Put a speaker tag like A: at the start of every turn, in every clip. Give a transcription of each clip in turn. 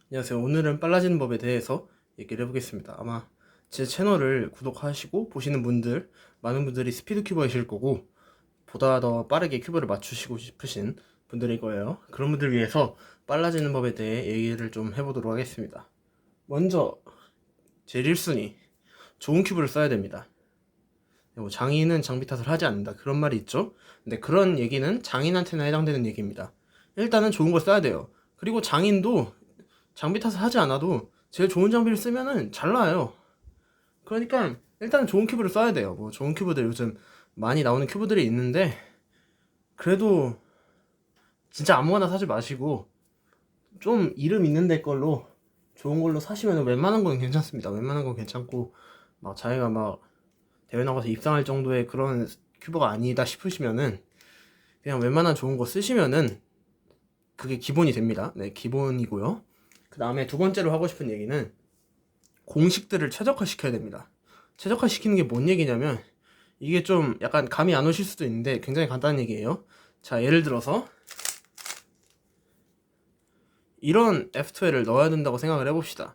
A: 안녕하세요. 오늘은 빨라지는 법에 대해서 얘기를 해보겠습니다. 아마 제 채널을 구독하시고 보시는 분들, 많은 분들이 스피드 큐버이실 거고, 보다 더 빠르게 큐버를 맞추시고 싶으신 분들일 거예요. 그런 분들 위해서 빨라지는 법에 대해 얘기를 좀 해보도록 하겠습니다. 먼저, 제일 1순위. 좋은 큐브를 써야 됩니다. 장인은 장비 탓을 하지 않는다. 그런 말이 있죠? 근데 그런 얘기는 장인한테나 해당되는 얘기입니다. 일단은 좋은 걸 써야 돼요. 그리고 장인도 장비 탓을 하지 않아도 제일 좋은 장비를 쓰면은 잘 나와요. 그러니까 일단은 좋은 큐브를 써야 돼요. 뭐 좋은 큐브들 요즘 많이 나오는 큐브들이 있는데, 그래도 진짜 아무거나 사지 마시고 좀 이름 있는 데 걸로 좋은 걸로 사시면 웬만한 건 괜찮습니다. 웬만한 건 괜찮고, 막 자기가 막 대회 나가서 입상할 정도의 그런 큐브가 아니다 싶으시면은 그냥 웬만한 좋은 거 쓰시면은 그게 기본이 됩니다. 네, 기본이고요. 그 다음에 두 번째로 하고 싶은 얘기는 공식들을 최적화시켜야 됩니다. 최적화시키는 게 뭔 얘기냐면, 이게 좀 약간 감이 안 오실 수도 있는데 굉장히 간단한 얘기예요. 자, 예를 들어서 이런 F2L을 넣어야 된다고 생각을 해봅시다.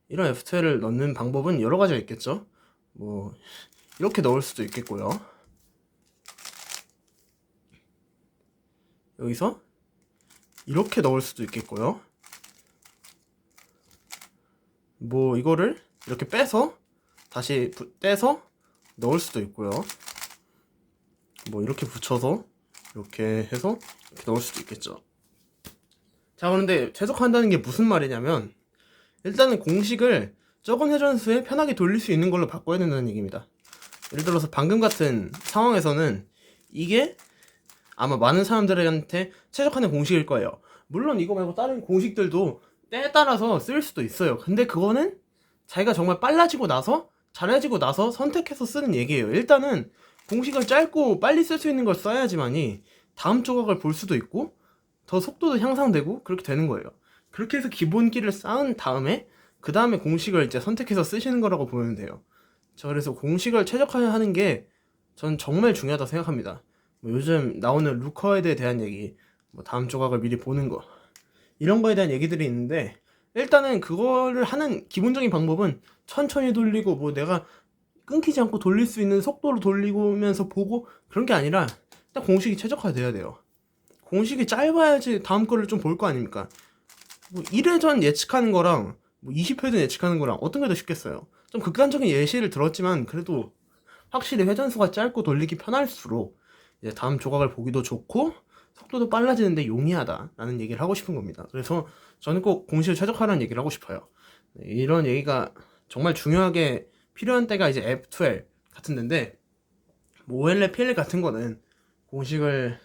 A: 이런 F2L을 넣는 방법은 여러 가지가 있겠죠. 뭐 이렇게 넣을 수도 있겠고요. 여기서 이렇게 넣을 수도 있겠고요. 뭐 이거를 이렇게 빼서 다시 떼서 넣을 수도 있고요. 뭐 이렇게 붙여서 이렇게 해서 이렇게 넣을 수도 있겠죠. 자, 그런데 최적화한다는 게 무슨 말이냐면, 일단은 공식을 적은 회전수에 편하게 돌릴 수 있는 걸로 바꿔야 된다는 얘기입니다. 예를 들어서 방금 같은 상황에서는 이게 아마 많은 사람들한테 최적화된 공식일 거예요. 물론 이거 말고 다른 공식들도 때에 따라서 쓸 수도 있어요. 근데 그거는 자기가 정말 빨라지고 나서, 잘해지고 나서 선택해서 쓰는 얘기예요. 일단은 공식을 짧고 빨리 쓸 수 있는 걸 써야지만이 다음 조각을 볼 수도 있고 더 속도도 향상되고 그렇게 되는 거예요. 그렇게 해서 기본기를 쌓은 다음에 그 다음에 공식을 이제 선택해서 쓰시는 거라고 보면 돼요. 저 그래서 공식을 최적화하는 게 전 정말 중요하다고 생각합니다. 뭐 요즘 나오는 루커헤드에 대한 얘기, 뭐 다음 조각을 미리 보는 거, 이런 거에 대한 얘기들이 있는데, 일단은 그거를 하는 기본적인 방법은 천천히 돌리고 뭐 내가 끊기지 않고 돌릴 수 있는 속도로 돌리면서 보고 그런 게 아니라 일단 공식이 최적화돼야 돼요. 공식이 짧아야지 다음 거를 좀 볼 거 아닙니까? 뭐 1회전 예측하는 거랑 뭐 20회전 예측하는 거랑 어떤 게 더 쉽겠어요? 좀 극단적인 예시를 들었지만 그래도 확실히 회전수가 짧고 돌리기 편할수록 이제 다음 조각을 보기도 좋고 속도도 빨라지는데 용이하다라는 얘기를 하고 싶은 겁니다. 그래서 저는 꼭 공식을 최적화라는 얘기를 하고 싶어요. 네, 이런 얘기가 정말 중요하게 필요한 때가 이제 F2L 같은 데인데, 뭐 OLL, PL 같은 거는 공식을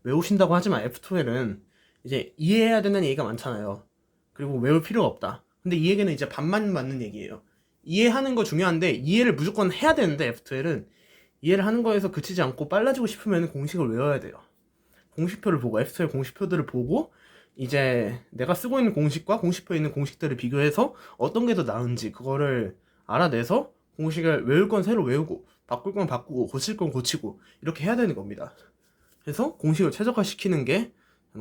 A: 외우신다고 하지만 F2L은 이제 이해해야 된다는 얘기가 많잖아요. 그리고 외울 필요가 없다. 근데 이 얘기는 이제 반만 맞는 얘기예요. 이해하는 거 중요한데 이해를 무조건 해야 되는데, F2L은 이해를 하는 거에서 그치지 않고 빨라지고 싶으면 공식을 외워야 돼요. 공식표를 보고, F2L 공식표들을 보고 이제 내가 쓰고 있는 공식과 공식표에 있는 공식들을 비교해서 어떤 게 더 나은지 그거를 알아내서 공식을 외울 건 새로 외우고 바꿀 건 바꾸고 고칠 건 고치고 이렇게 해야 되는 겁니다. 그래서 공식을 최적화시키는 게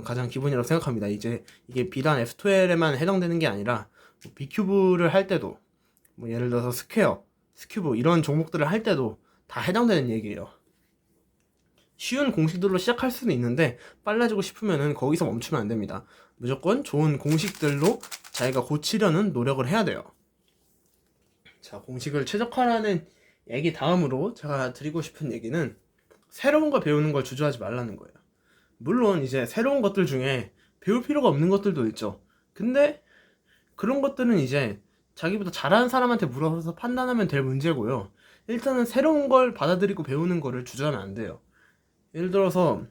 A: 가장 기본이라고 생각합니다. 이제 이게 비단 F2L에만 해당되는 게 아니라 뭐 B큐브를 할 때도, 뭐 예를 들어서 스퀘어, 스큐브 이런 종목들을 할 때도 다 해당되는 얘기예요. 쉬운 공식들로 시작할 수는 있는데 빨라지고 싶으면은 거기서 멈추면 안 됩니다. 무조건 좋은 공식들로 자기가 고치려는 노력을 해야 돼요. 자, 공식을 최적화라는 얘기 다음으로 제가 드리고 싶은 얘기는 새로운 걸 배우는 걸 주저하지 말라는 거예요. 물론 이제 새로운 것들 중에 배울 필요가 없는 것들도 있죠. 근데 그런 것들은 이제 자기보다 잘하는 사람한테 물어서 판단하면 될 문제고요. 일단은 새로운 걸 받아들이고 배우는 거를 주저하면 안 돼요. 예를 들어서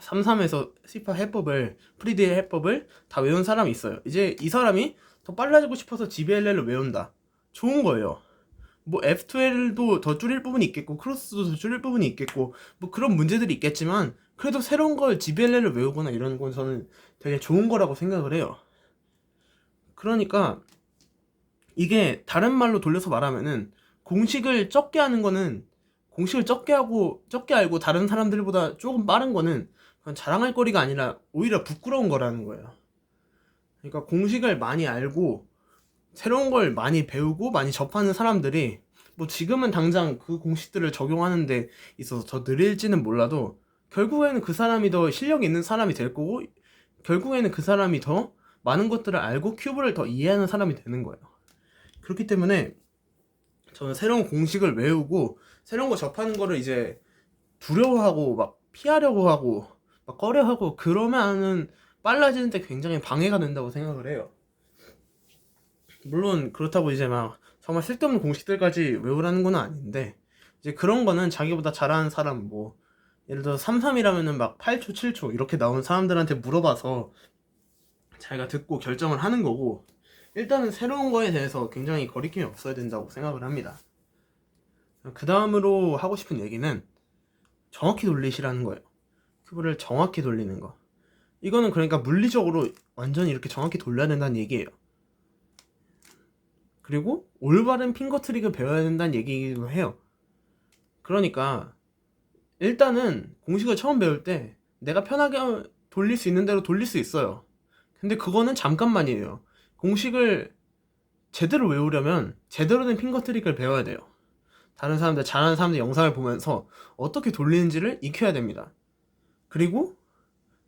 A: 33에서 C 해법을, 프리드의 해법을 다 외운 사람이 있어요. 이제 이 사람이 더 빨라지고 싶어서 GBLL을 외운다. 좋은 거예요. 뭐 F2L도 더 줄일 부분이 있겠고 크로스도 더 줄일 부분이 있겠고 뭐 그런 문제들이 있겠지만, 그래도 새로운 걸 GBLL을 외우거나 이런 건 저는 되게 좋은 거라고 생각을 해요. 그러니까 이게 다른 말로 돌려서 말하면은, 공식을 적게 하는 거는, 공식을 적게 하고 적게 알고 다른 사람들보다 조금 빠른 거는 그건 자랑할 거리가 아니라 오히려 부끄러운 거라는 거예요. 그러니까 공식을 많이 알고 새로운 걸 많이 배우고 많이 접하는 사람들이 뭐 지금은 당장 그 공식들을 적용하는 데 있어서 더 느릴지는 몰라도 결국에는 그 사람이 더 실력이 있는 사람이 될 거고, 결국에는 그 사람이 더 많은 것들을 알고 큐브를 더 이해하는 사람이 되는 거예요. 그렇기 때문에 저는 새로운 공식을 외우고 새로운 거 접하는 거를 이제 두려워하고 막 피하려고 하고 막 꺼려하고 그러면은 빨라지는데 굉장히 방해가 된다고 생각을 해요. 물론 그렇다고 이제 막 정말 쓸데없는 공식들까지 외우라는 건 아닌데, 이제 그런 거는 자기보다 잘하는 사람, 뭐 예를 들어 33이라면은 막 8초 7초 이렇게 나오는 사람들한테 물어봐서 자기가 듣고 결정을 하는 거고, 일단은 새로운 거에 대해서 굉장히 거리낌이 없어야 된다고 생각을 합니다. 그 다음으로 하고 싶은 얘기는 정확히 돌리시라는 거예요. 큐브를 정확히 돌리는 거. 이거는 그러니까 물리적으로 완전히 이렇게 정확히 돌려야 된다는 얘기예요. 그리고 올바른 핑거 트릭을 배워야 된다는 얘기이기도 해요. 그러니까 일단은 공식을 처음 배울 때 내가 편하게 돌릴 수 있는 대로 돌릴 수 있어요. 근데 그거는 잠깐만이에요. 공식을 제대로 외우려면 제대로 된 핑거 트릭을 배워야 돼요. 다른 사람들, 잘하는 사람들 영상을 보면서 어떻게 돌리는지를 익혀야 됩니다. 그리고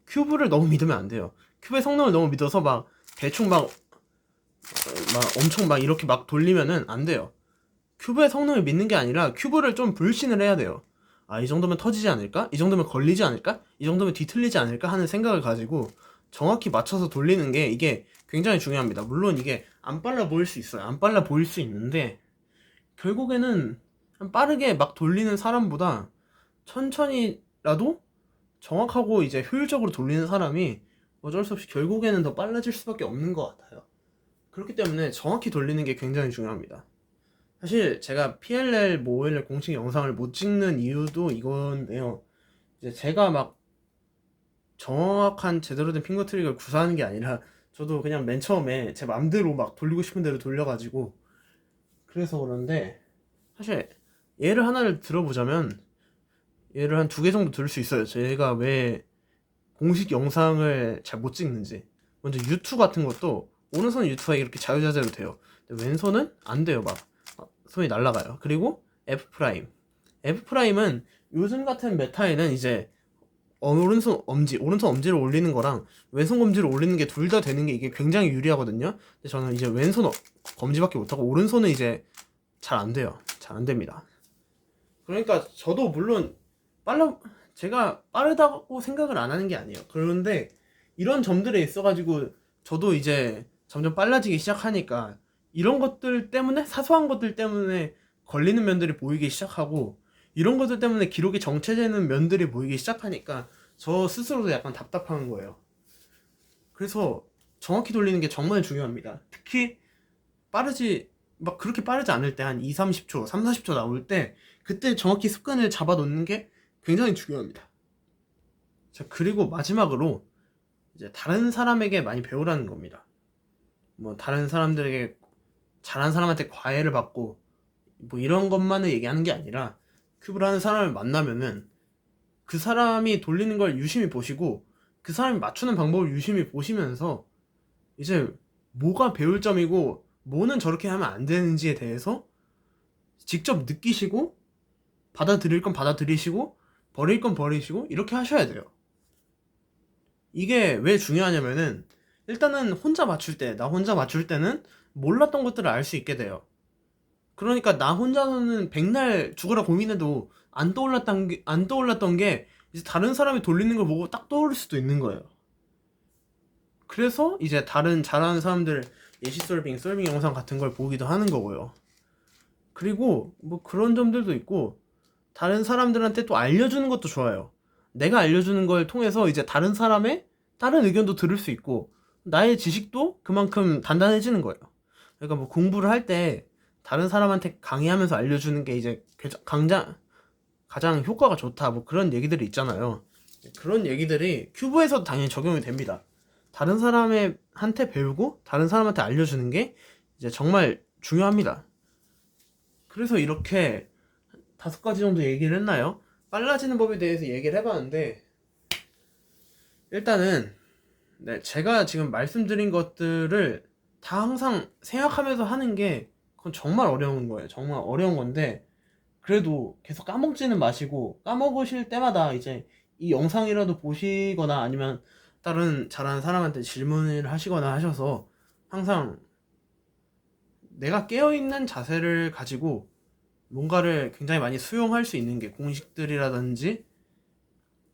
A: 큐브를 너무 믿으면 안 돼요. 큐브의 성능을 너무 믿어서 막 대충 막 엄청 막 이렇게 막 돌리면은 안 돼요. 큐브의 성능을 믿는 게 아니라 큐브를 좀 불신을 해야 돼요. 아, 이 정도면 터지지 않을까? 이 정도면 걸리지 않을까? 이 정도면 뒤틀리지 않을까? 하는 생각을 가지고 정확히 맞춰서 돌리는 게 이게 굉장히 중요합니다. 물론 이게 안 빨라 보일 수 있어요. 안 빨라 보일 수 있는데 결국에는 빠르게 막 돌리는 사람보다 천천히라도 정확하고 이제 효율적으로 돌리는 사람이 어쩔 수 없이 결국에는 더 빨라질 수밖에 없는 것 같아요. 그렇기 때문에 정확히 돌리는 게 굉장히 중요합니다. 사실 제가 PLL, 뭐 OLL 공식 영상을 못 찍는 이유도 이건데요. 이제 제가 막 정확한 제대로 된 핑거 트릭을 구사하는 게 아니라 저도 그냥 맨 처음에 제 맘대로 막 돌리고 싶은 대로 돌려가지고 그래서 그런데, 사실 예를 하나를 들어보자면 예를 한 2개 정도 들을 수 있어요. 제가 왜 공식 영상을 잘 못 찍는지. 먼저 유튜 같은 것도 오른손 유튜브가 이렇게 자유자재로 돼요. 근데 왼손은 안 돼요. 막 손이 날아가요. 그리고 F 프라임. F 프라임은 요즘 같은 메타에는 이제 오른손 엄지를 올리는 거랑 왼손 검지를 올리는 게 둘 다 되는 게 이게 굉장히 유리하거든요. 근데 저는 이제 왼손 검지밖에 못하고 오른손은 이제 잘 안 돼요. 잘 안 됩니다. 그러니까 저도 물론 제가 빠르다고 생각을 안 하는 게 아니에요. 그런데 이런 점들에 있어가지고 저도 이제 점점 빨라지기 시작하니까 이런 것들 때문에, 사소한 것들 때문에 걸리는 면들이 보이기 시작하고 이런 것들 때문에 기록이 정체되는 면들이 보이기 시작하니까 저 스스로도 약간 답답한 거예요. 그래서 정확히 돌리는 게 정말 중요합니다. 특히 막 그렇게 빠르지 않을 때 한 2, 30초, 3, 40초 나올 때 그때 정확히 습관을 잡아 놓는 게 굉장히 중요합니다. 자, 그리고 마지막으로 이제 다른 사람에게 많이 배우라는 겁니다. 뭐 다른 사람들에게, 잘하는 사람한테 과외를 받고 뭐 이런 것만을 얘기하는 게 아니라 큐브를 하는 사람을 만나면은 그 사람이 돌리는 걸 유심히 보시고 그 사람이 맞추는 방법을 유심히 보시면서 이제 뭐가 배울 점이고 뭐는 저렇게 하면 안 되는지에 대해서 직접 느끼시고 받아들일 건 받아들이시고 버릴 건 버리시고 이렇게 하셔야 돼요. 이게 왜 중요하냐면은 일단은 나 혼자 맞출 때는 몰랐던 것들을 알 수 있게 돼요. 그러니까 나 혼자서는 백날 죽어라 고민해도 안 떠올랐던 게 이제 다른 사람이 돌리는 걸 보고 딱 떠오를 수도 있는 거예요. 그래서 이제 다른 잘하는 사람들 예시 솔빙 영상 같은 걸 보기도 하는 거고요. 그리고 뭐 그런 점들도 있고 다른 사람들한테 또 알려주는 것도 좋아요. 내가 알려주는 걸 통해서 이제 다른 사람의 다른 의견도 들을 수 있고 나의 지식도 그만큼 단단해지는 거예요. 그러니까 뭐 공부를 할 때 다른 사람한테 강의하면서 알려주는 게 이제 가장 효과가 좋다, 뭐 그런 얘기들이 있잖아요. 그런 얘기들이 큐브에서도 당연히 적용이 됩니다. 다른 사람한테 배우고 다른 사람한테 알려주는 게 이제 정말 중요합니다. 그래서 이렇게 5가지 정도 얘기를 했나요? 빨라지는 법에 대해서 얘기를 해봤는데 일단은 네, 제가 지금 말씀드린 것들을 다 항상 생각하면서 하는 게 그건 정말 어려운 거예요. 정말 어려운 건데 그래도 계속 까먹지는 마시고 까먹으실 때마다 이제 이 영상이라도 보시거나 아니면 다른 잘하는 사람한테 질문을 하시거나 하셔서 항상 내가 깨어있는 자세를 가지고 뭔가를 굉장히 많이 수용할 수 있는 게 공식들이라든지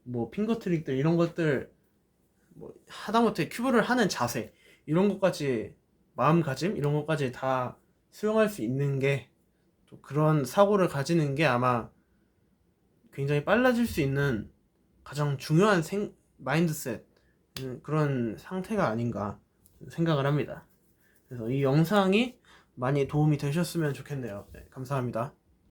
A: 뭐 핑거 트릭들 이런 것들 뭐 하다못해 큐브를 하는 자세 이런 것까지 마음가짐 이런 것까지 다 수용할 수 있는 게 또 그런 사고를 가지는 게 아마 굉장히 빨라질 수 있는 가장 중요한 마인드셋 그런 상태가 아닌가 생각을 합니다. 그래서 이 영상이 많이 도움이 되셨으면 좋겠네요. 네, 감사합니다.